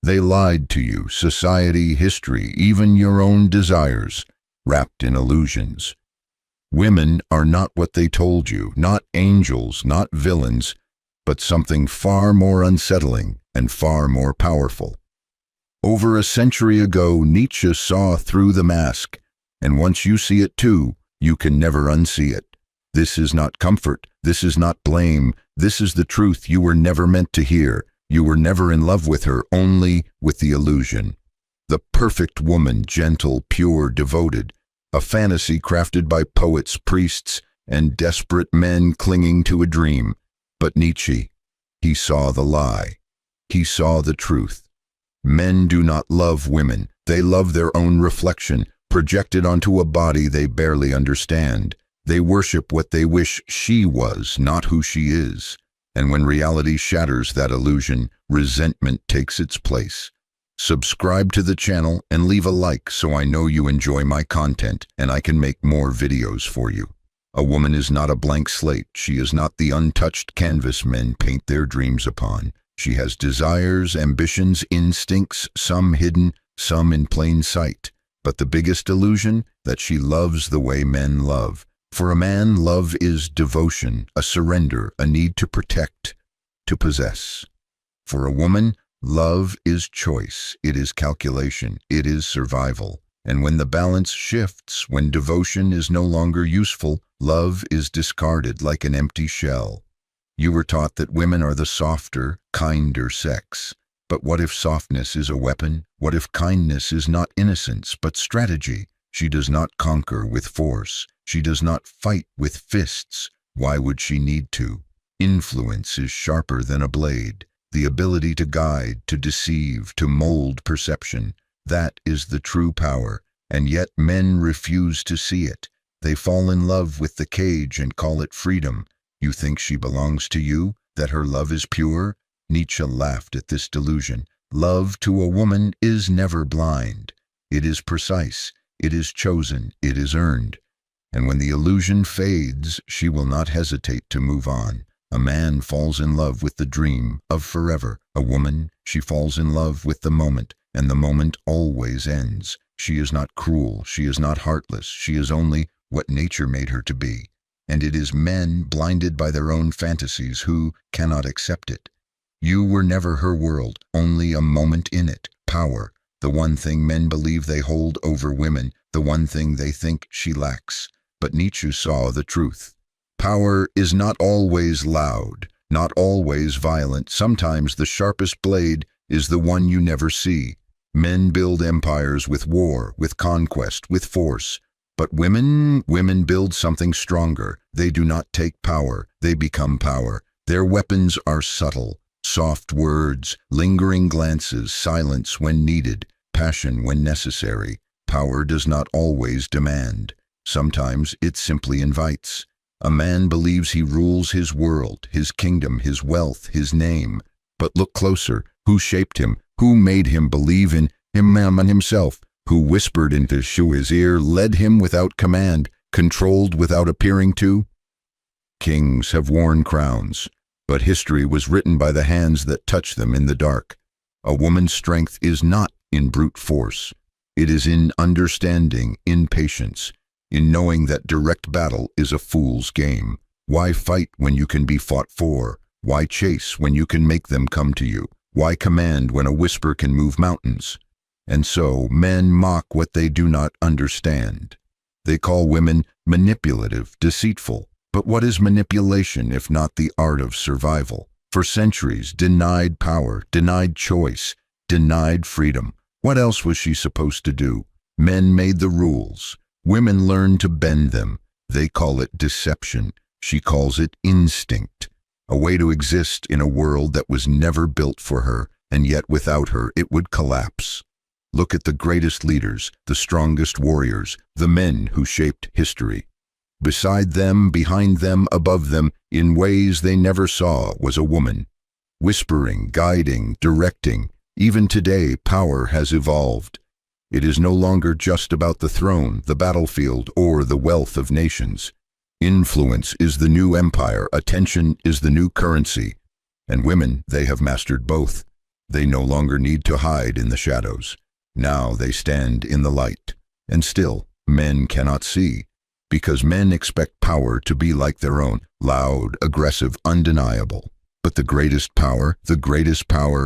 They lied to you, society, history, even your own desires, wrapped in illusions. Women are not what they told you, not angels, not villains, but something far more unsettling and far more powerful. Over a century ago, Nietzsche saw through the mask, and once you see it too, you can never unsee it. This is not comfort, this is not blame, this is the truth you were never meant to hear. You were never in love with her, only with the illusion. The perfect woman, gentle, pure, devoted, a fantasy crafted by poets, priests, and desperate men clinging to a dream. But Nietzsche, he saw the lie. He saw the truth. Men do not love women. They love their own reflection, projected onto a body they barely understand. They worship what they wish she was, not who she is. And when reality shatters that illusion, resentment takes its place. Subscribe to the channel and leave a like so I know you enjoy my content and I can make more videos for you. A woman is not a blank slate. She is not the untouched canvas men paint their dreams upon. She has desires, ambitions, instincts, some hidden, some in plain sight. But the biggest illusion, that she loves the way men love. For a man, love is devotion, a surrender, a need to protect, to possess. For a woman, love is choice, it is calculation, it is survival. And when the balance shifts, when devotion is no longer useful, love is discarded like an empty shell. You were taught that women are the softer, kinder sex. But what if softness is a weapon? What if kindness is not innocence, but strategy? She does not conquer with force. She does not fight with fists. Why would she need to? Influence is sharper than a blade. The ability to guide, to deceive, to mold perception. That is the true power, and yet men refuse to see it. They fall in love with the cage and call it freedom. You think she belongs to you? That her love is pure? Nietzsche laughed at this delusion. Love to a woman is never blind. It is precise. It is chosen. It is earned. And when the illusion fades, she will not hesitate to move on. A man falls in love with the dream of forever. A woman, she falls in love with the moment, and the moment always ends. She is not cruel. She is not heartless. She is only what nature made her to be. And it is men blinded by their own fantasies who cannot accept it. You were never her world, only a moment in it. Power, the one thing men believe they hold over women, the one thing they think she lacks. But Nietzsche saw the truth. Power is not always loud, not always violent. Sometimes the sharpest blade is the one you never see. Men build empires with war, with conquest, with force. But women build something stronger. They do not take power, they become power. Their weapons are subtle, soft words, lingering glances, silence when needed, passion when necessary. Power does not always demand. Sometimes it simply invites. A man believes he rules his world, his kingdom, his wealth, his name. But look closer. Who shaped him? Who made him believe in him and himself? Who whispered into his ear, led him without command, controlled without appearing to? Kings have worn crowns, but history was written by the hands that touch them in the dark. A woman's strength is not in brute force. It is in understanding, in patience, in knowing that direct battle is a fool's game. Why fight when you can be fought for? Why chase when you can make them come to you? Why command when a whisper can move mountains? And so men mock what they do not understand. They call women manipulative, deceitful. But what is manipulation if not the art of survival? For centuries, denied power, denied choice, denied freedom. What else was she supposed to do? Men made the rules. Women learned to bend them. They call it deception. She calls it instinct. A way to exist in a world that was never built for her, and yet without her it would collapse. Look at the greatest leaders, the strongest warriors, the men who shaped history. Beside them, behind them, above them, in ways they never saw, was a woman. Whispering, guiding, directing. Even today, power has evolved. It is no longer just about the throne, the battlefield, or the wealth of nations. Influence is the new empire, attention is the new currency. And women, they have mastered both. They no longer need to hide in the shadows. Now they stand in the light. And still, men cannot see, because men expect power to be like their own, loud, aggressive, undeniable. But the greatest power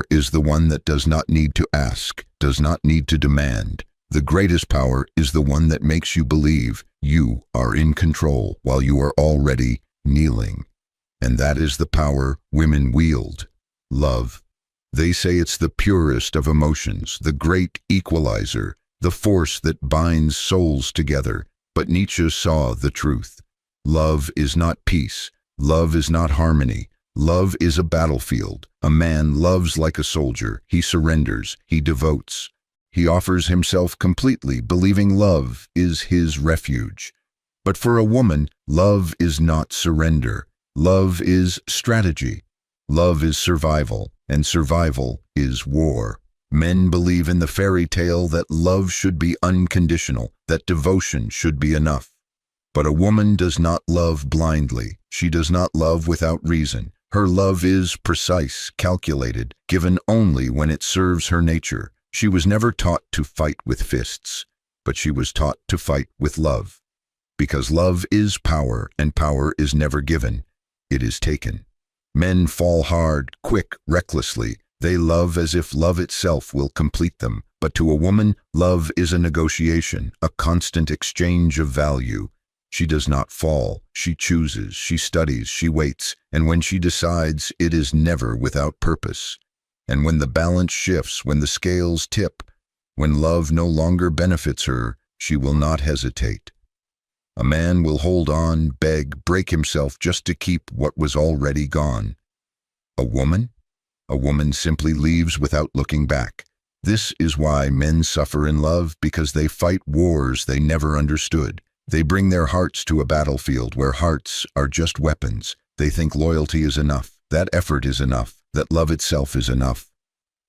is the one that does not need to ask, does not need to demand. The greatest power is the one that makes you believe you are in control while you are already kneeling. And that is the power women wield. Love. They say it's the purest of emotions, the great equalizer, the force that binds souls together. But Nietzsche saw the truth. Love is not peace. Love is not harmony. Love is a battlefield. A man loves like a soldier. He surrenders. He devotes. He offers himself completely, believing love is his refuge. But for a woman, love is not surrender. Love is strategy. Love is survival, and survival is war. Men believe in the fairy tale that love should be unconditional, that devotion should be enough. But a woman does not love blindly. She does not love without reason. Her love is precise, calculated, given only when it serves her nature. She was never taught to fight with fists, but she was taught to fight with love. Because love is power, and power is never given. It is taken. Men fall hard, quick, recklessly. They love as if love itself will complete them. But to a woman, love is a negotiation, a constant exchange of value. She does not fall. She chooses, she studies, she waits, and when she decides, it is never without purpose. And when the balance shifts, when the scales tip, when love no longer benefits her, she will not hesitate. A man will hold on, beg, break himself just to keep what was already gone. A woman? A woman simply leaves without looking back. This is why men suffer in love, because they fight wars they never understood. They bring their hearts to a battlefield where hearts are just weapons. They think loyalty is enough, that effort is enough, that love itself is enough.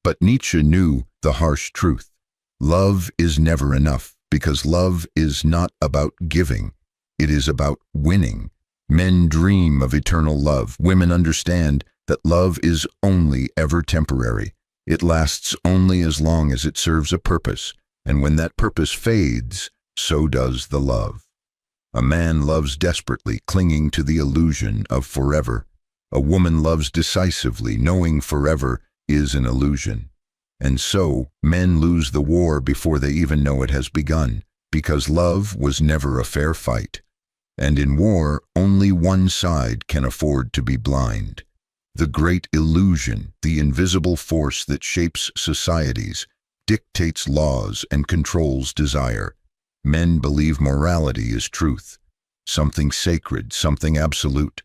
But Nietzsche knew the harsh truth. Love is never enough, because love is not about giving. It is about winning. Men dream of eternal love. Women understand that love is only ever temporary. It lasts only as long as it serves a purpose, and when that purpose fades, so does the love. A man loves desperately, clinging to the illusion of forever. A woman loves decisively, knowing forever is an illusion. And so, men lose the war before they even know it has begun, because love was never a fair fight. And in war, only one side can afford to be blind. The great illusion, the invisible force that shapes societies, dictates laws and controls desire. Men believe morality is truth, something sacred, something absolute.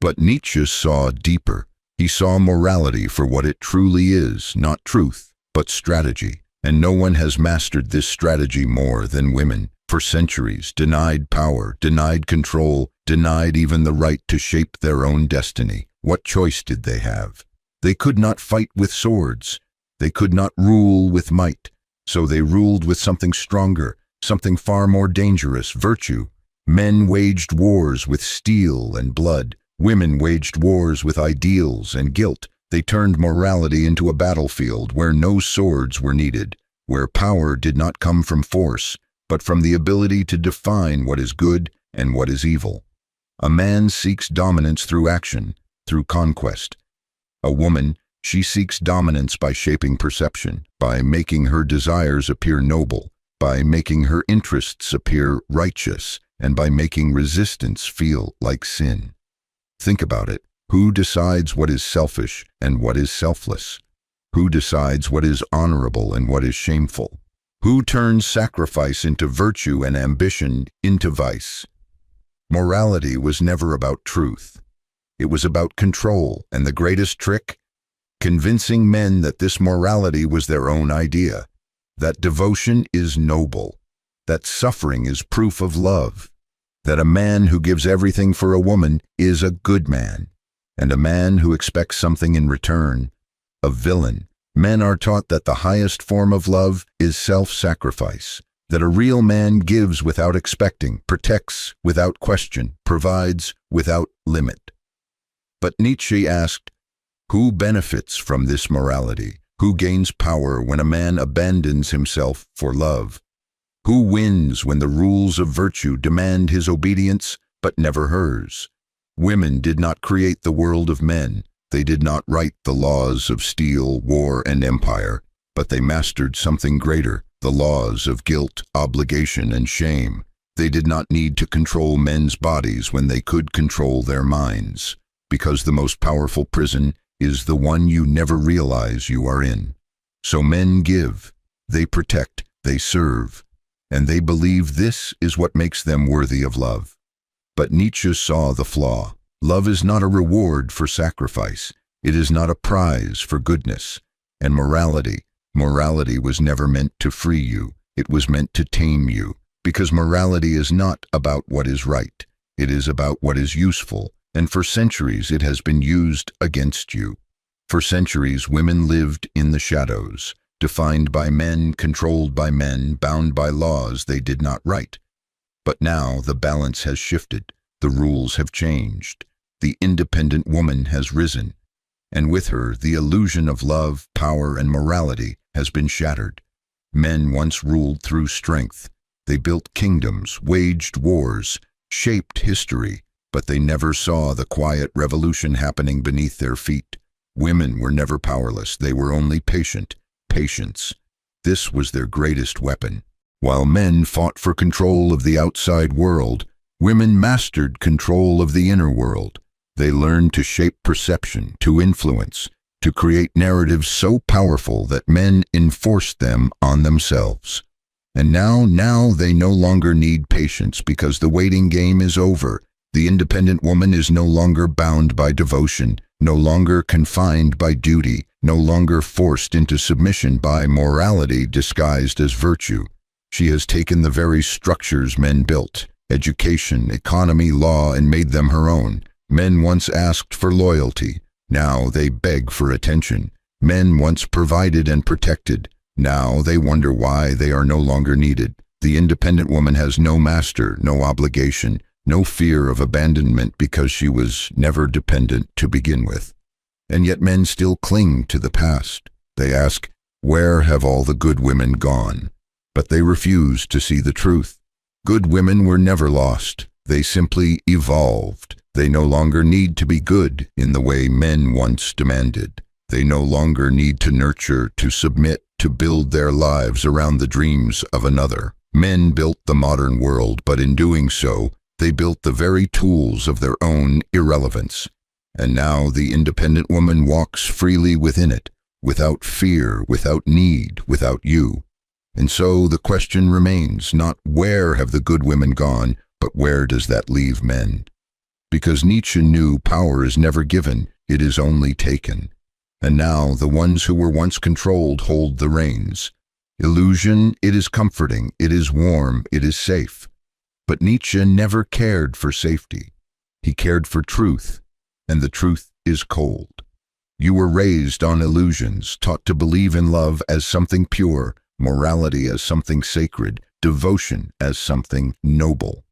But Nietzsche saw deeper. He saw morality for what it truly is, not truth, but strategy. And no one has mastered this strategy more than women. For centuries, denied power, denied control, denied even the right to shape their own destiny. What choice did they have? They could not fight with swords. They could not rule with might. So they ruled with something stronger, something far more dangerous, virtue. Men waged wars with steel and blood. Women waged wars with ideals and guilt. They turned morality into a battlefield where no swords were needed, where power did not come from force, but from the ability to define what is good and what is evil. A man seeks dominance through action, through conquest. A woman, she seeks dominance by shaping perception, by making her desires appear noble, by making her interests appear righteous, and by making resistance feel like sin. Think about it. Who decides what is selfish and what is selfless? Who decides what is honorable and what is shameful? Who turns sacrifice into virtue and ambition into vice? Morality was never about truth. It was about control, and the greatest trick? Convincing men that this morality was their own idea, that devotion is noble, that suffering is proof of love, that a man who gives everything for a woman is a good man, and a man who expects something in return, a villain. Men are taught that the highest form of love is self-sacrifice, that a real man gives without expecting, protects without question, provides without limit. But Nietzsche asked, who benefits from this morality? Who gains power when a man abandons himself for love? Who wins when the rules of virtue demand his obedience, but never hers? Women did not create the world of men. They did not write the laws of steel, war, and empire, but they mastered something greater, the laws of guilt, obligation, and shame. They did not need to control men's bodies when they could control their minds, because the most powerful prison is the one you never realize you are in. So men give, they protect, they serve, and they believe this is what makes them worthy of love. But Nietzsche saw the flaw. Love is not a reward for sacrifice. It is not a prize for goodness. And morality was never meant to free you. It was meant to tame you. Because morality is not about what is right. It is about what is useful. And for centuries it has been used against you. For centuries women lived in the shadows, defined by men, controlled by men, bound by laws they did not write. But now the balance has shifted. The rules have changed. The independent woman has risen. And with her, the illusion of love, power, and morality has been shattered. Men once ruled through strength. They built kingdoms, waged wars, shaped history, but they never saw the quiet revolution happening beneath their feet. Women were never powerless. They were only patient. Patience. This was their greatest weapon. While men fought for control of the outside world, women mastered control of the inner world. They learned to shape perception, to influence, to create narratives so powerful that men enforced them on themselves. And now they no longer need patience because the waiting game is over. The independent woman is no longer bound by devotion, no longer confined by duty, no longer forced into submission by morality disguised as virtue. She has taken the very structures men built, education, economy, law, and made them her own. Men once asked for loyalty. Now they beg for attention. Men once provided and protected. Now they wonder why they are no longer needed. The independent woman has no master, no obligation, no fear of abandonment because she was never dependent to begin with. And yet men still cling to the past. They ask, where have all the good women gone? But they refuse to see the truth. Good women were never lost. They simply evolved. They no longer need to be good in the way men once demanded. They no longer need to nurture, to submit, to build their lives around the dreams of another. Men built the modern world, but in doing so, they built the very tools of their own irrelevance. And now the independent woman walks freely within it, without fear, without need, without you. And so the question remains, not where have the good women gone, but where does that leave men? Because Nietzsche knew power is never given, it is only taken. And now the ones who were once controlled hold the reins. Illusion, it is comforting, it is warm, it is safe. But Nietzsche never cared for safety. He cared for truth, and the truth is cold. You were raised on illusions, taught to believe in love as something pure, morality as something sacred, devotion as something noble.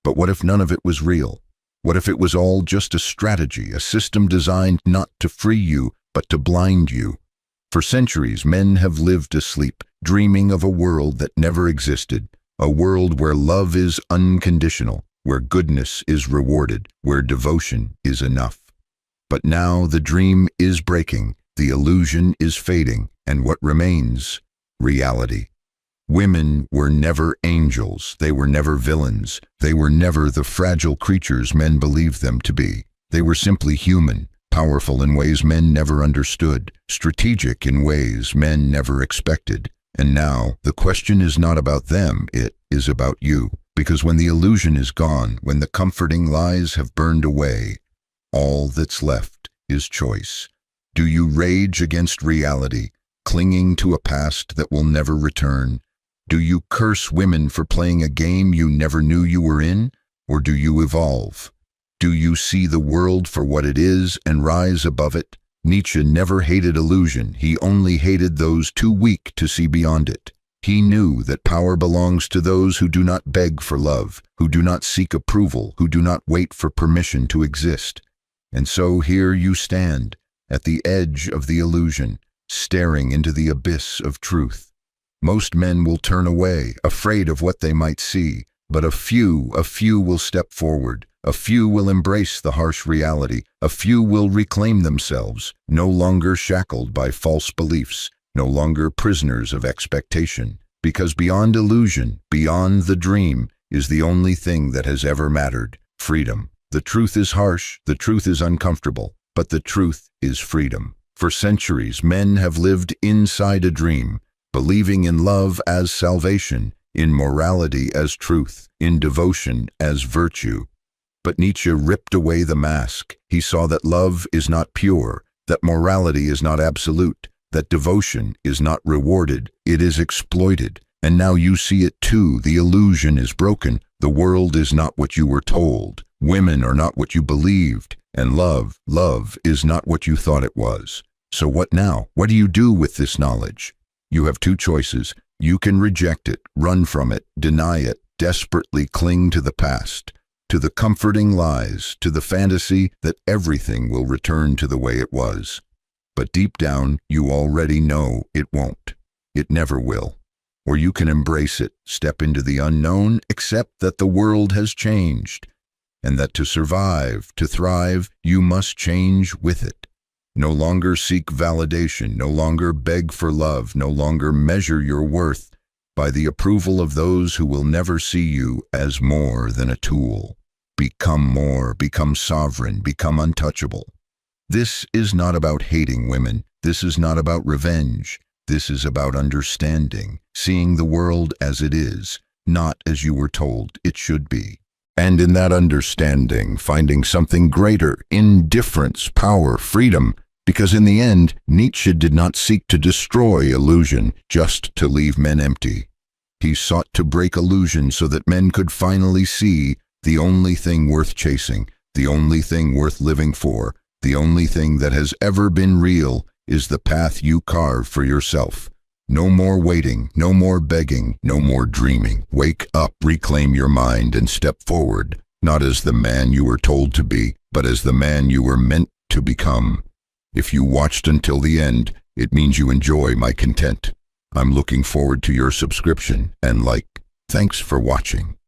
But what if none of it was real? What if it was all just a strategy, a system designed not to free you, but to blind you? For centuries, men have lived asleep, dreaming of a world that never existed, a world where love is unconditional, where goodness is rewarded, where devotion is enough. But now the dream is breaking, the illusion is fading, and what remains? Reality. Women were never angels, they were never villains, they were never the fragile creatures men believed them to be. They were simply human, powerful in ways men never understood, strategic in ways men never expected. And now, the question is not about them, it is about you. Because when the illusion is gone, when the comforting lies have burned away, all that's left is choice. Do you rage against reality, clinging to a past that will never return? Do you curse women for playing a game you never knew you were in? Or do you evolve? Do you see the world for what it is and rise above it? Nietzsche never hated illusion, he only hated those too weak to see beyond it. He knew that power belongs to those who do not beg for love, who do not seek approval, who do not wait for permission to exist. And so here you stand, at the edge of the illusion, staring into the abyss of truth. Most men will turn away, afraid of what they might see, but a few will step forward. A few will embrace the harsh reality. A few will reclaim themselves, no longer shackled by false beliefs, no longer prisoners of expectation. Because beyond illusion, beyond the dream, is the only thing that has ever mattered: freedom. The truth is harsh, the truth is uncomfortable, but the truth is freedom. For centuries, men have lived inside a dream, believing in love as salvation, in morality as truth, in devotion as virtue. But Nietzsche ripped away the mask. He saw that love is not pure, that morality is not absolute, that devotion is not rewarded, it is exploited. And now you see it too. The illusion is broken. The world is not what you were told. Women are not what you believed. And love is not what you thought it was. So what now? What do you do with this knowledge? You have two choices. You can reject it, run from it, deny it, desperately cling to the past, to the comforting lies, to the fantasy that everything will return to the way it was. But deep down, you already know it won't. It never will. Or you can embrace it, step into the unknown, accept that the world has changed, and that to survive, to thrive, you must change with it. No longer seek validation, no longer beg for love, no longer measure your worth by the approval of those who will never see you as more than a tool. Become more, become sovereign, become untouchable. This is not about hating women. This is not about revenge. This is about understanding, seeing the world as it is, not as you were told it should be. And in that understanding, finding something greater, indifference, power, freedom, because in the end, Nietzsche did not seek to destroy illusion, just to leave men empty. He sought to break illusion so that men could finally see the only thing worth chasing, the only thing worth living for, the only thing that has ever been real is the path you carve for yourself. No more waiting, no more begging, no more dreaming. Wake up, reclaim your mind, and step forward, not as the man you were told to be, but as the man you were meant to become. If you watched until the end, it means you enjoy my content. I'm looking forward to your subscription and like. Thanks for watching.